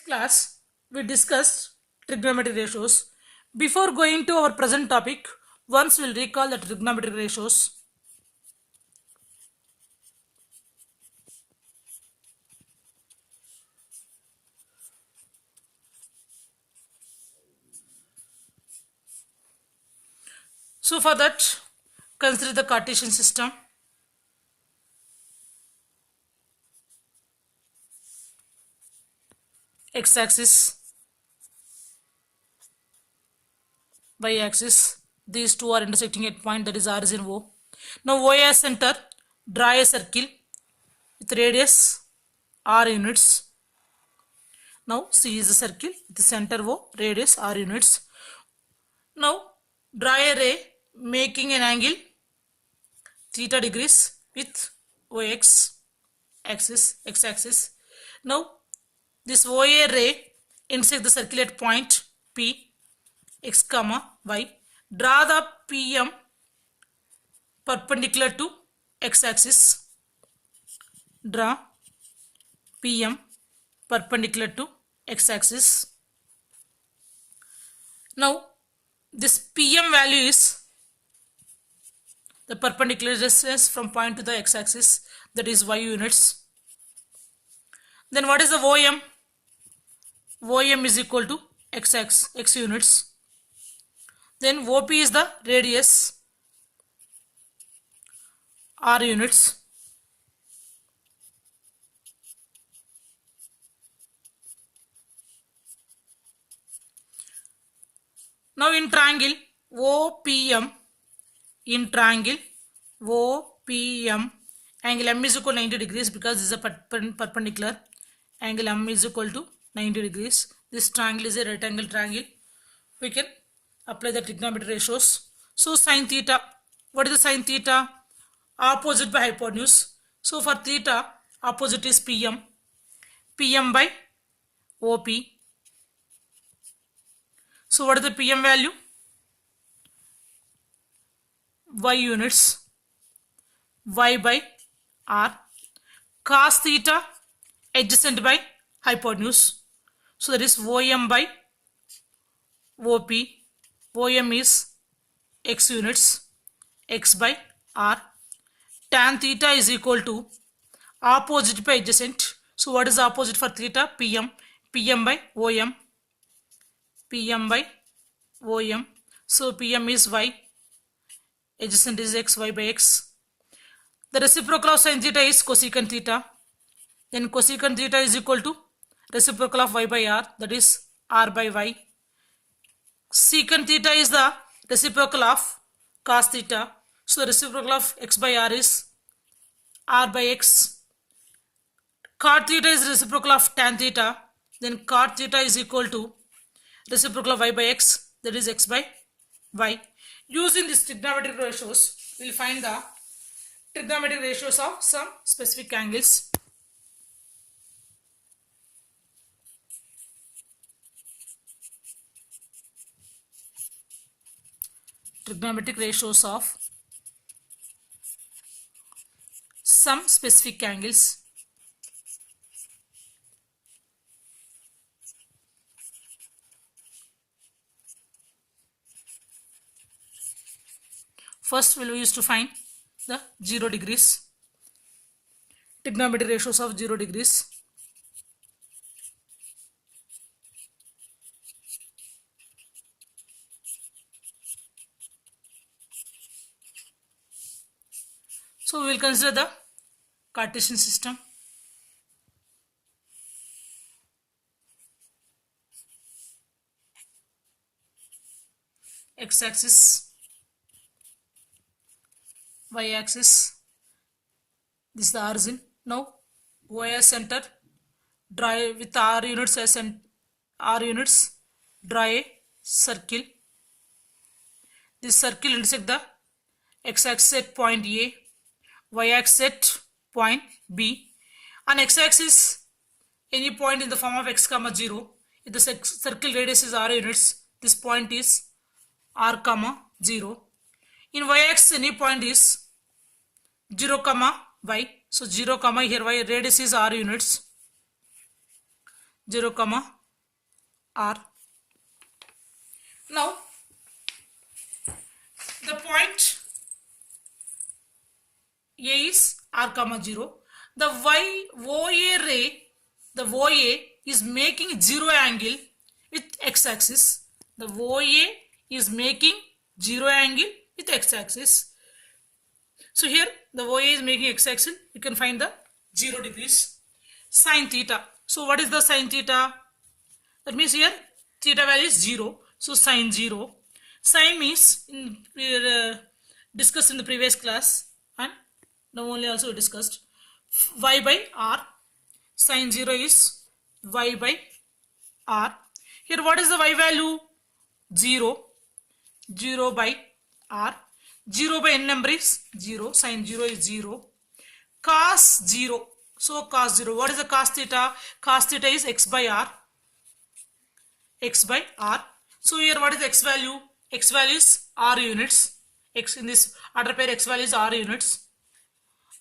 class, we discussed trigonometric ratios. Before going to our present topic, once we'll recall the trigonometric ratios. So for that, consider the Cartesian system. X-axis, y-axis. These two are intersecting at point, that is origin O. Now O as center, draw a circle with radius r units. Now C is the circle with the center O, radius r units. Now draw a ray making an angle theta degrees with OX axis, x-axis. Now this OA ray intersect the circle at point P, x comma y. Draw the PM perpendicular to x-axis. Draw PM perpendicular to x-axis. Now this PM value is the perpendicular distance from point to the x-axis, that is y units. Then what is the OM? OM is equal to x units. Then OP is the radius r units. Now in triangle OPM, angle M is equal to 90 degrees because this is a perpendicular. Angle M is equal to 90 degrees. This triangle is a right angle triangle. We can apply the trigonometric ratios. So sin theta, what is the sin theta? Opposite by hypotenuse. So for theta, opposite is PM. PM by OP. So what is the PM value? Y units. Y by R. Cos theta adjacent by hypotenuse. So that is OM by OP. OM is x units, x by R. Tan theta is equal to opposite by adjacent. So what is the opposite for theta? PM. PM by OM. PM by OM. So PM is y. Adjacent is x, y by x. The reciprocal of sin theta is cosecant theta. Then cosecant theta is equal to reciprocal of y by r, that is r by y. Secant theta is the reciprocal of cos theta. So the reciprocal of x by r is r by x. Cot theta is reciprocal of tan theta. Then cot theta is equal to reciprocal of y by x, that is x by y. Using these trigonometric ratios, we will find the trigonometric ratios of some specific angles. Trigonometric ratios of some specific angles. First we will use to find the 0 degrees. Trigonometric ratios of 0 degrees. So we will consider the Cartesian system. X-axis, y-axis. This is the origin. Now O as center, draw with r units as r units. Draw a circle. This circle intersect the x-axis at point A, y-axis at point B. On x-axis, any point in the form of x comma 0. If the circle radius is r units, this point is r comma 0. In y-axis, any point is 0 comma y. So 0 comma here y, radius is r units. 0 comma r. Now the point A is r comma 0. The OA ray, the OA is making 0 angle with x-axis. The OA is making 0 angle with x-axis. So here the OA is making x-axis. You can find the 0 degrees. Sin theta. So what is the sin theta? That means here theta value is 0. So sin 0. Sin means we discussed in the previous class and now only also discussed y by r. Sin 0 is y by r. Here what is the y value? 0. 0 by r. 0 by n number is 0. Sin 0 is 0. Cos 0. So cos 0. What is the cos theta? Cos theta is x by r. X by r. So here what is the x value? X value is r units. X in this order pair x value is r units.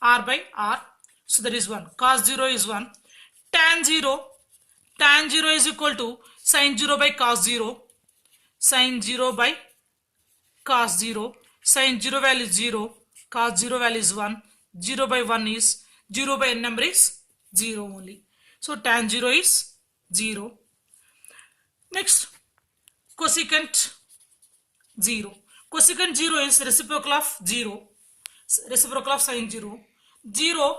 R by r. So that is 1. Cos 0 is 1. Tan 0. Tan 0 is equal to sin 0 by cos 0. Sin 0 by cos 0. Sin 0 value is 0. Cos 0 value is 1. 0 by 1 is 0 by n number is 0 only. So tan 0 is 0. Next, cosecant 0. Cosecant 0 is reciprocal of 0. Reciprocal of sin 0. 0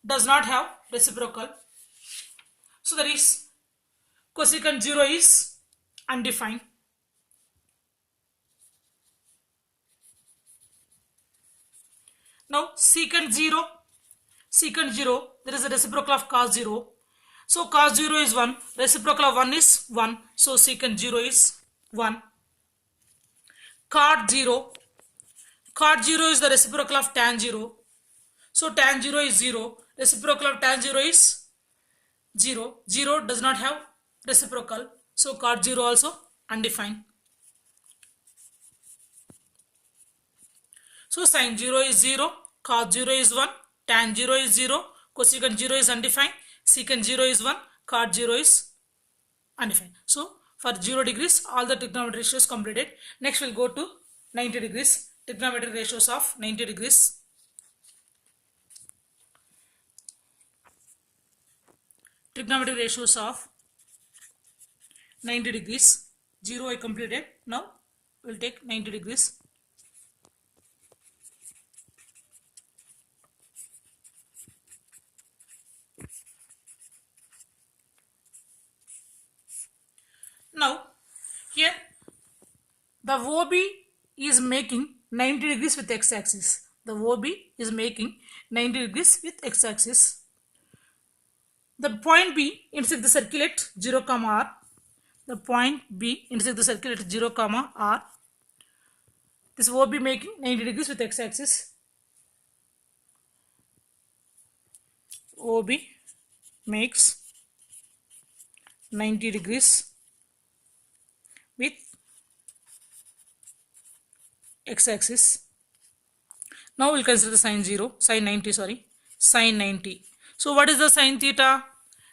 does not have reciprocal. So that is cosecant 0 is undefined. Now secant 0. Secant 0, there is a reciprocal of cos 0. So cos 0 is 1. Reciprocal of 1 is 1. So secant 0 is 1. Cot 0. Cot 0 is the reciprocal of tan 0. So tan 0 is 0. Reciprocal of tan 0 is 0. 0 does not have reciprocal. So cot 0 also undefined. So sin 0 is 0. Cos 0 is 1. Tan 0 is 0. Cosecant 0 is undefined. Secant 0 is 1. Cot 0 is undefined. So for 0 degrees, all the trigonometric ratios completed. Next we'll go to 90 degrees. Trigonometric ratios of 90 degrees. Trigonometric ratios of 90 degrees. 0 I completed. Now we'll take 90 degrees. Now here the OB is making 90 degrees with x-axis. The OB is making 90 degrees with x-axis. The point B intersect the circle at 0 comma r. The point B intersect the circle at 0 comma r. This OB making 90 degrees with x-axis. OB makes 90 degrees with x-axis. Now we'll consider the sin 0, sin 90, sorry, sin 90. So what is the sin theta?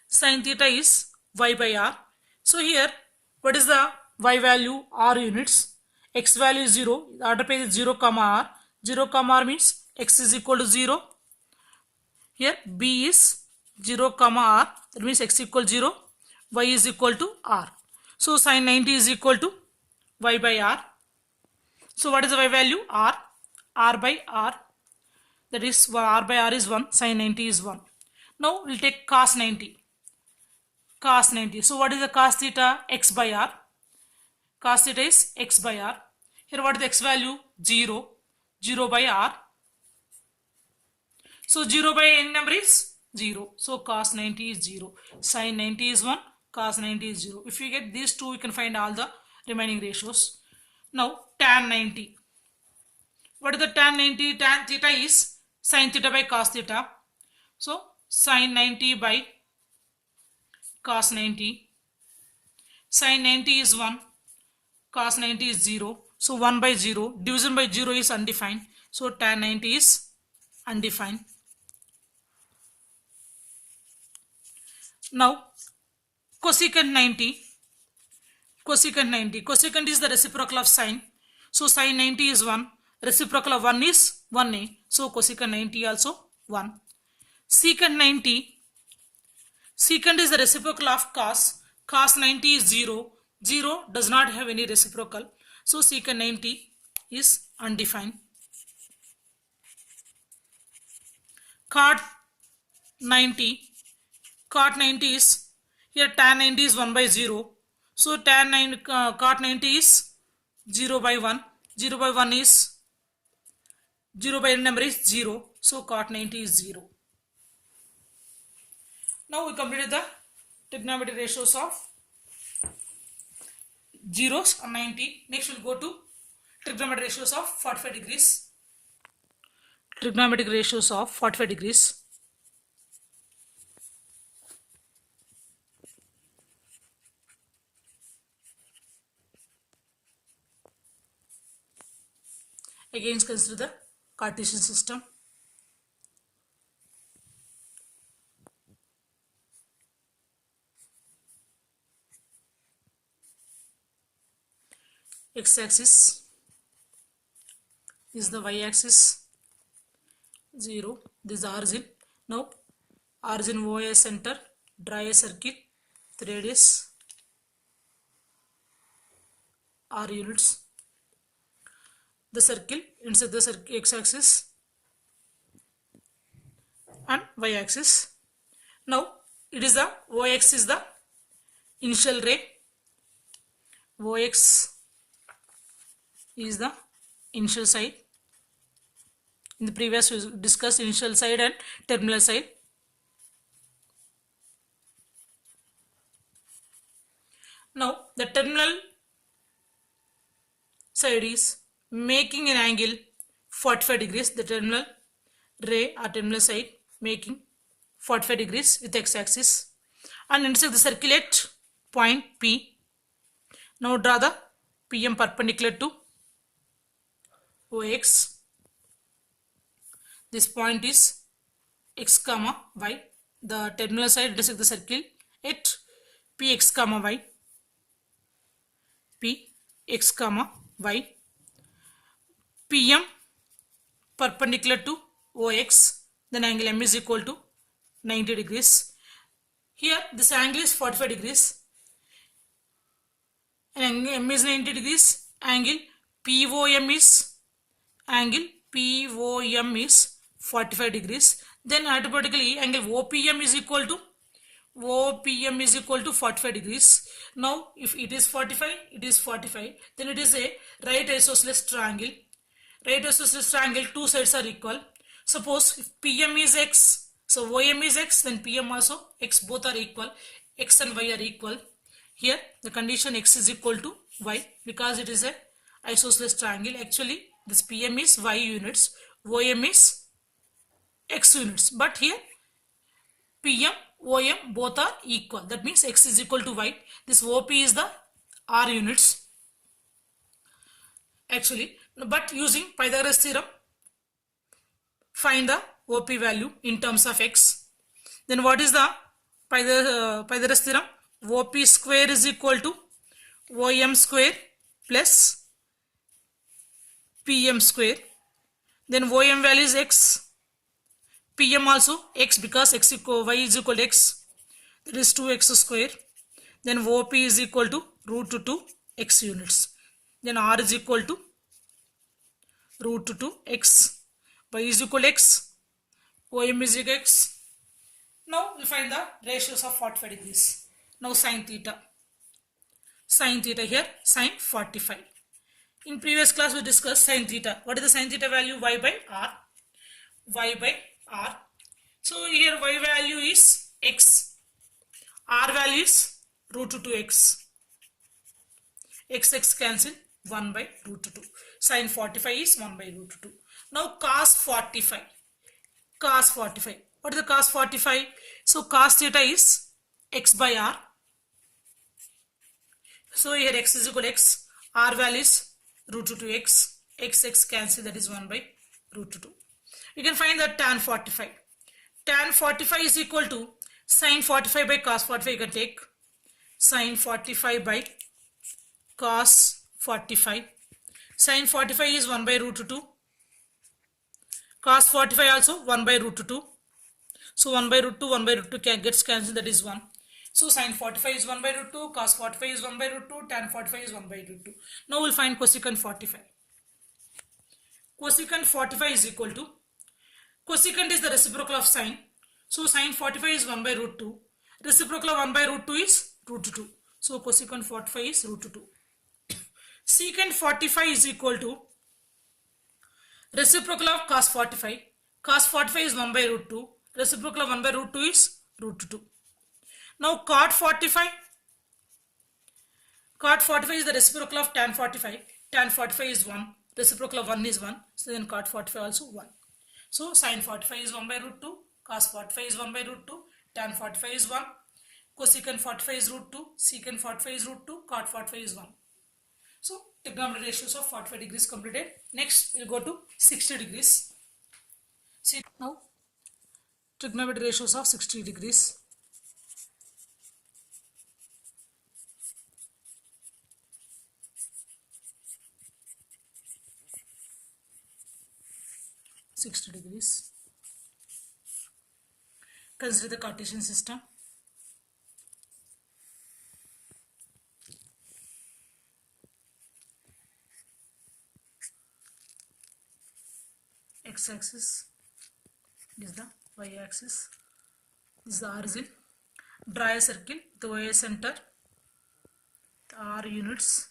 Sin theta is y by r. So here, what is the y value? R units. X value is 0. The order pair is 0 comma r. 0 comma r means x is equal to 0. Here b is 0 comma r. That means x equal 0. Y is equal to r. So sin 90 is equal to y by r. So what is the y value? R. R by r. That is r by r is 1. Sin 90 is 1. Now we'll take cos 90. Cos 90. So what is the cos theta? X by r. Cos theta is x by r. Here what is the x value? 0. 0 by r. So 0 by n number is 0. So cos 90 is 0. Sin 90 is 1. Cos 90 is 0. If you get these two, you can find all the remaining ratios. Now tan 90. What is the tan 90? Tan theta is sin theta by cos theta. So sin 90 by cos 90. Sin 90 is 1. Cos 90 is 0. So 1 by 0. Division by 0 is undefined. So tan 90 is undefined. Now cosecant 90. Cosecant 90. Cosecant is the reciprocal of sine. So sine 90 is 1. Reciprocal of 1 is 1a. So cosecant 90 also 1. Secant 90. Secant is the reciprocal of cos. Cos 90 is 0. 0 does not have any reciprocal. So secant 90 is undefined. Cot 90. Cot 90 is, here tan 90 is 1 by 0. So tan 9, cot 90 is 0 by 1. 0 by 1 is, 0 by number is 0. So cot 90 is 0. Now we completed the trigonometric ratios of zeros and 90. Next we'll go to trigonometric ratios of 45 degrees. Trigonometric ratios of 45 degrees. Again consider the Cartesian system. X-axis is the y-axis 0. This is origin. Now origin OA center, draw a circle, radius r units. The circle inside the circle x-axis and y-axis. Now it is the OX is the initial ray. OX is the initial side. In the previous we discussed initial side and terminal side. Now the terminal side is making an angle 45 degrees. The terminal ray or terminal side making 45 degrees with x-axis and intersect the circle at point P. Now draw the PM perpendicular to OX. This point is x comma y. The terminal side intersect the circle at Px comma y. Px comma y. PM perpendicular to OX. Then angle M is equal to 90 degrees. Here this angle is 45 degrees. And angle M is 90 degrees. Angle POM is 45 degrees. Then automatically angle OPM is equal to 45 degrees. Now if it is 45, it is 45. Then it is a right isosceles triangle. Right isosceles triangle, two sides are equal. Suppose if PM is x, so OM is x, then PM also x, both are equal. X and y are equal. Here the condition x is equal to y because it is a isosceles triangle. Actually this PM is y units, OM is x units, but here PM, OM both are equal. That means x is equal to y. This OP is the r units actually, but using Pythagoras theorem find the OP value in terms of x. Then what is the Pythagoras theorem? OP square is equal to OM square plus PM square. Then OM value is x. PM also x because x equal, y is equal to x. That is 2x square. Then OP is equal to root 2 x units. Then r is equal to root 2 x. Y is equal to x. OM is equal to x. Now we find the ratios of 45 degrees. Now sin theta. Sin theta here, sin 45. In previous class we discussed sin theta. What is the sin theta value? Y by r. Y by r. So here y value is x. R value is root 2x. X cancel 1 by root 2. Sin 45 is 1 by root 2. Now cos 45. Cos 45. What is the cos 45? So cos theta is x by r. So here x is equal to x. R value is root 2x. X cancel, that is 1 by root 2. You can find that tan 45. Tan 45 is equal to sin 45 by cos 45. You can take Sine 45 by cos 45. Sine 45 is 1 by root 2. Cos 45 also 1 by root 2. So 1 by root 2, 1 by root 2 gets cancelled, that is 1. So sin 45 is 1 by root 2, cos 45 is 1 by root 2, tan 45 is 1 by root 2. Now we'll find cosecant 45. Cosecant 45 is equal to, cosecant is the reciprocal of sine. So sin 45 is 1 by root 2. Reciprocal of 1 by root 2 is root 2. So cosecant 45 is root 2. Secant 45 is equal to reciprocal of cos 45. Cos 45 is 1 by root 2. Reciprocal of 1 by root 2 is root 2. Now cot 45. Cot 45 is the reciprocal of tan 45. Tan 45 is 1. Reciprocal of 1 is 1. So then cot 45 also 1. So sin 45 is 1 by root 2. Cos 45 is 1 by root 2. Tan 45 is 1. Cosecant 45 is root 2. Secant 45 is root 2. Cot 45 is 1. So trigonometric ratios of 45 degrees completed. Next we'll go to 60 degrees. See now trigonometric ratios of 60 degrees. Consider the Cartesian system. X-axis is the y-axis. This is the origin. Draw a circle with the y center, the r units.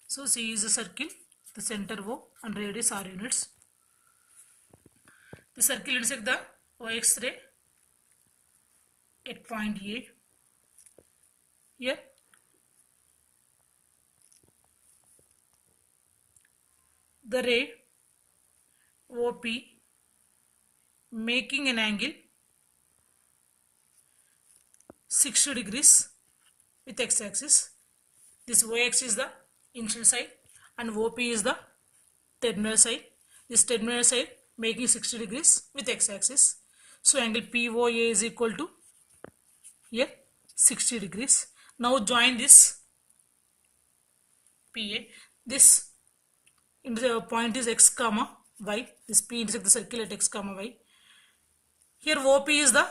So C is a circle, the center O and radius r units. The circle intersects the OX ray at point A. Here the ray OP making an angle 60 degrees with x-axis. This OX is the initial side and OP is the terminal side. This terminal side making 60 degrees with x-axis. So angle POA is equal to here 60 degrees. Now join this PA. This point is x comma y. This P intersects the circle at x comma y. Here OP is the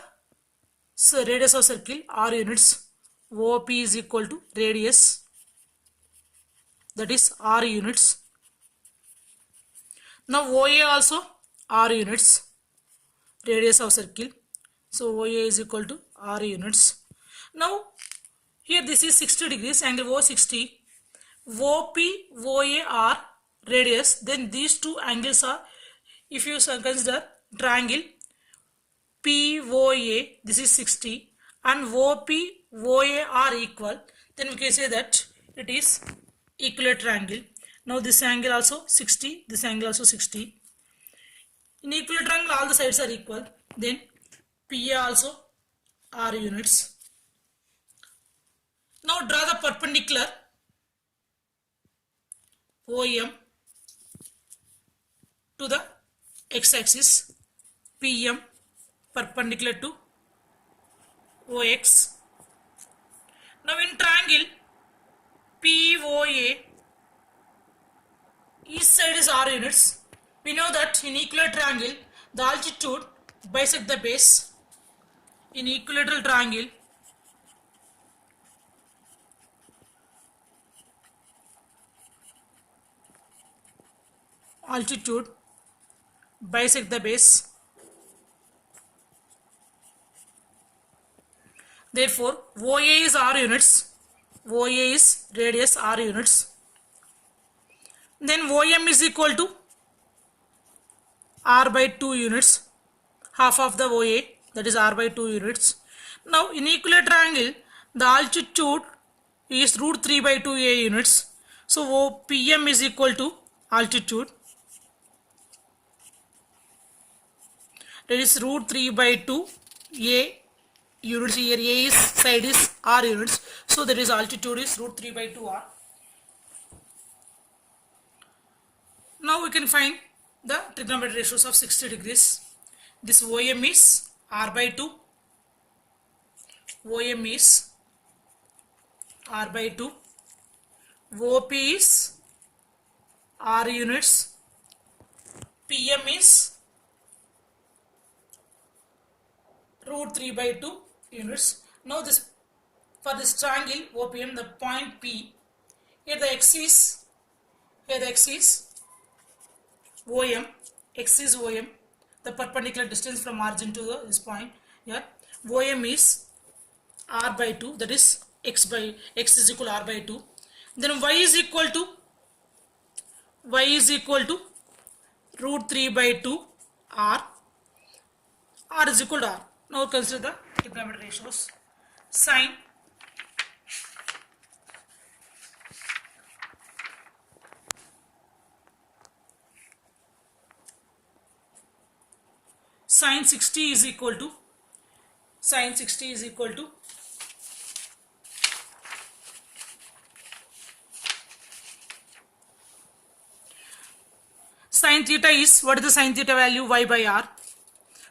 radius of circle r units. OP is equal to radius, that is r units. Now OA also r units, radius of circle. So OA is equal to r units. Now here this is 60 degrees, angle O 60. OP, OA are radius. Then these two angles are, if you consider triangle POA, this is 60 and OP, OA are equal, then we can say that it is equilateral angle. Now this angle also 60, this angle also 60. In equilateral angle all the sides are equal. Then PA also r units. Now draw the perpendicular OM to the x-axis, PM perpendicular to OX. Now in triangle POA, each side is r units. We know that in equilateral triangle the altitude bisect the base. In equilateral triangle altitude bisect the base. Therefore OA is r units. OA is radius r units. Then OM is equal to r by 2 units, half of the OA, that is r by 2 units. Now in equilateral angle the altitude is root 3 by 2 A units. So PM is equal to altitude, that is root 3 by 2 A units. Here A is side is r units, so that is altitude is root 3 by 2 r. Now we can find the trigonometric ratios of 60 degrees. This OM is r by 2, OM is R by 2, OP is R units, PM is root 3 by 2 units. Now this, for this triangle OPM, the point P, here the x is OM, x is OM, the perpendicular distance from origin to this point. Here OM is R by 2, that is x is equal to R by 2. Then y is equal to root 3 by 2 R is equal to R. Now consider the trigonometric ratios. Sin sin 60 is equal to sin theta is, what is the sin theta value? Y by R.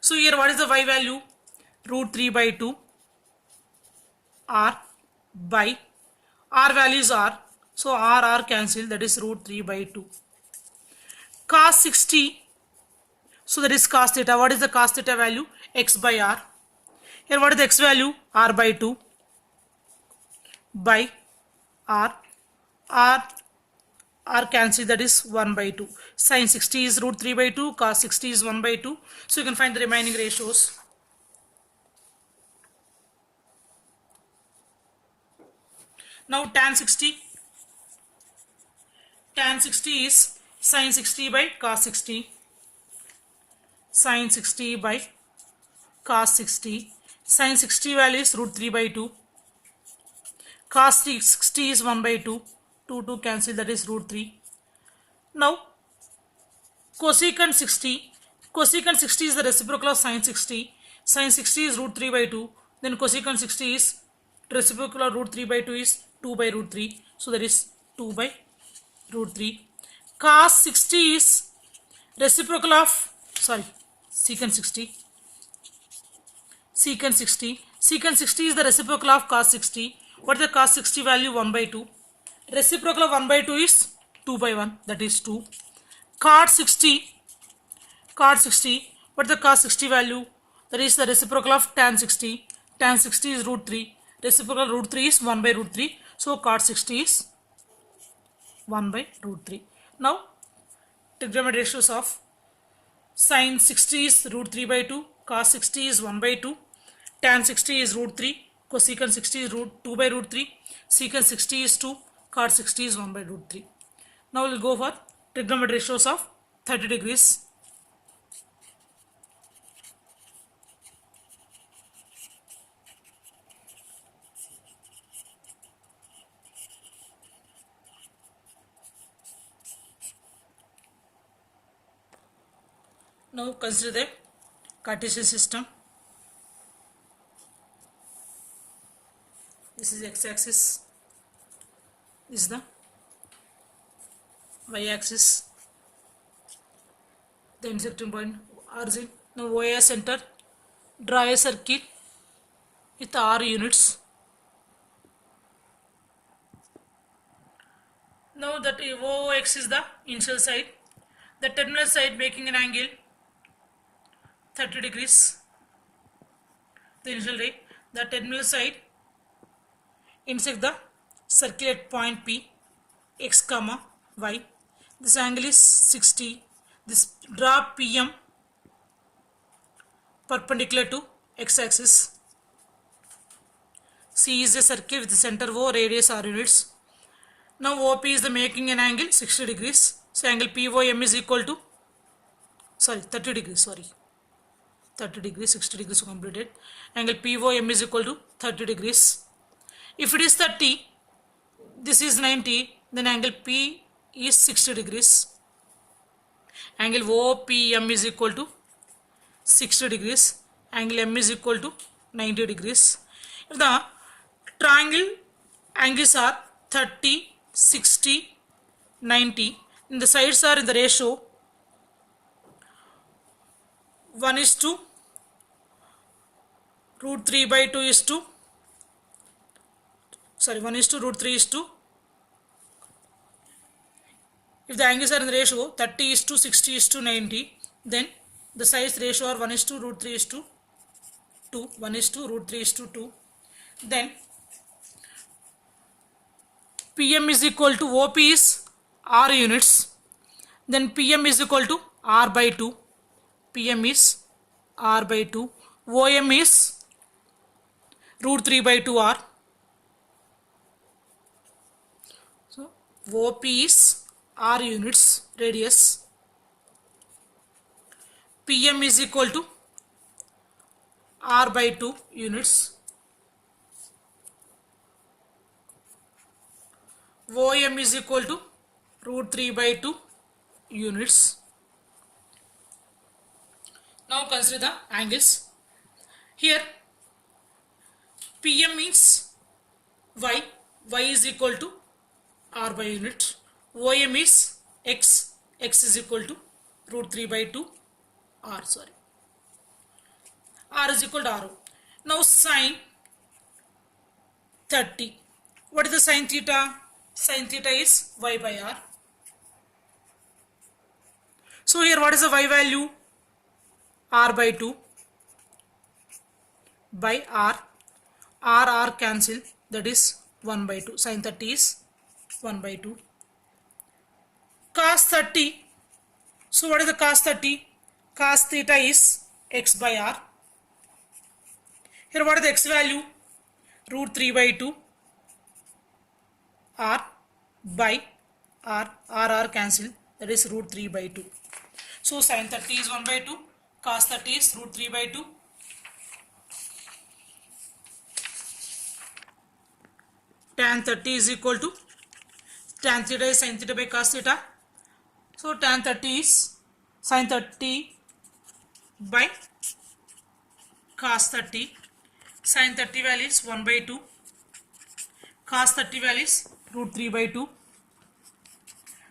So here what is the y value? Root 3 by 2 R by R value is R. So R cancel, that is root 3 by 2. Cos 60, so that is cos theta. What is the cos theta value? X by R. Here what is the x value? R by 2 by R cancel, that is 1 by 2. Sin 60 is root 3 by 2, cos 60 is 1 by 2. So you can find the remaining ratios. Now tan 60 is sin 60 by cos 60. Sin 60 by cos 60. Sin 60 value is root 3 by 2. Cos 60 is 1 by 2. 2 cancel, that is root 3. Now cosecant 60 is the reciprocal of sin 60. Sin 60 is root 3 by 2. Then cosecant 60 is reciprocal of root 3 by 2 is 2 by root 3. So that is 2 by root 3. Cos 60 is reciprocal of, secant 60. Secant 60 is the reciprocal of cos 60. What is the cos 60 value? 1 by 2. Reciprocal of 1 by 2 is 2 by 1, that is 2. Cot 60, what is the cos 60 value? That is the reciprocal of tan 60. Tan 60 is root 3. Reciprocal root 3 is 1 by root 3. So cot 60 is 1 by root 3. Now trigonometric ratios of sin 60 is root 3 by 2. Cos 60 is 1 by 2. Tan 60 is root 3. Cosecant 60 is root 2 by root 3. Secant 60 is 2. Cot 60 is 1 by root 3. Now we will go for trigonometric ratios of 30 degrees. Now consider the Cartesian system. This is x-axis. This is the y-axis. The intersecting point origin. Now OA center. Draw a circle with R units. Now that OX is the initial side. The terminal side making an angle 30 degrees. The initial ray. The terminal side intersect the circle at point P, x comma y. This angle is 60. This draw PM perpendicular to x-axis. C is a circle with the center O, radius R units. Now OP is the making an angle 60 degrees. So angle POM is equal to 30 degrees. 30 degrees, 60 degrees completed. Angle POM is equal to 30 degrees. If it is 30, this is 90, then angle P is 60 degrees. Angle OPM is equal to 60 degrees. Angle M is equal to 90 degrees. If the triangle angles are 30, 60, 90, and the sides are in the ratio 1 is to root 3 by 2 is to sorry, 1 is to root 3 is to, if the angles are in the ratio 30 is to 60 is to 90, then the size ratio are 1 is to root 3 is to 2, 1 is to root 3 is to 2. Then PM is equal to OP is R units, then PM is equal to R by 2, PM is R by 2, OM is root 3 by 2 R. So OP is R units radius, PM is equal to R by 2 units, OM is equal to root 3 by 2 units. Now consider the angles. Here PM means Y, Y is equal to R by unit, OM is X, X is equal to root 3 by 2 R, sorry, R is equal to RO. Now sine 30, what is the sine theta? Sine theta is Y by R. So here what is the Y value? R by 2 by R cancel, that is 1 by 2, sine 30 is 1 by 2. Cos 30, so what is the cos 30? Cos theta is X by R. Here what is the X value? Root 3 by 2 R by R cancel, that is root 3 by 2. So sin 30 is 1 by 2, cos 30 is root 3 by 2. Tan 30 is equal to, tan theta is sin theta by cos theta. So tan 30 is sin 30 by cos 30. Sin 30 value is 1 by 2. Cos 30 value is root 3 by 2.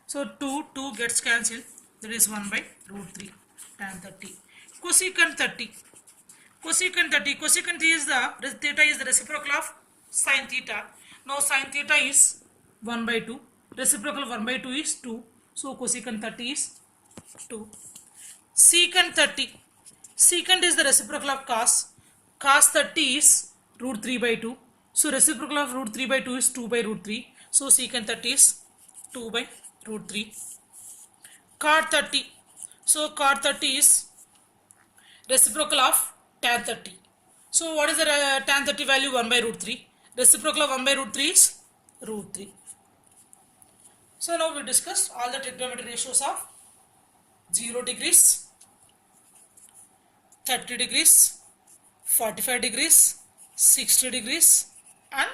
So 2 gets cancelled. That is 1 by root 3 tan 30. Cosecant 30. Cosecant 30. Cosecant is the theta is the reciprocal of sin theta. Now sin theta is 1 by 2. Reciprocal 1 by 2 is 2. So cosecant 30 is 2. Secant 30. Secant is the reciprocal of cos. Cos 30 is root 3 by 2. So reciprocal of root 3 by 2 is 2 by root 3. So secant 30 is 2 by root 3. Cot 30. So cot 30 is reciprocal of tan 30. So what is the tan 30 value? 1 by root 3. Reciprocal of 1 by root 3 is root 3. So now we discussed all the trigonometric ratios of 0 degrees, 30 degrees, 45 degrees, 60 degrees and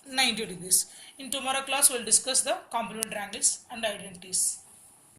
90 degrees. In tomorrow class we will discuss the complementary angles and identities.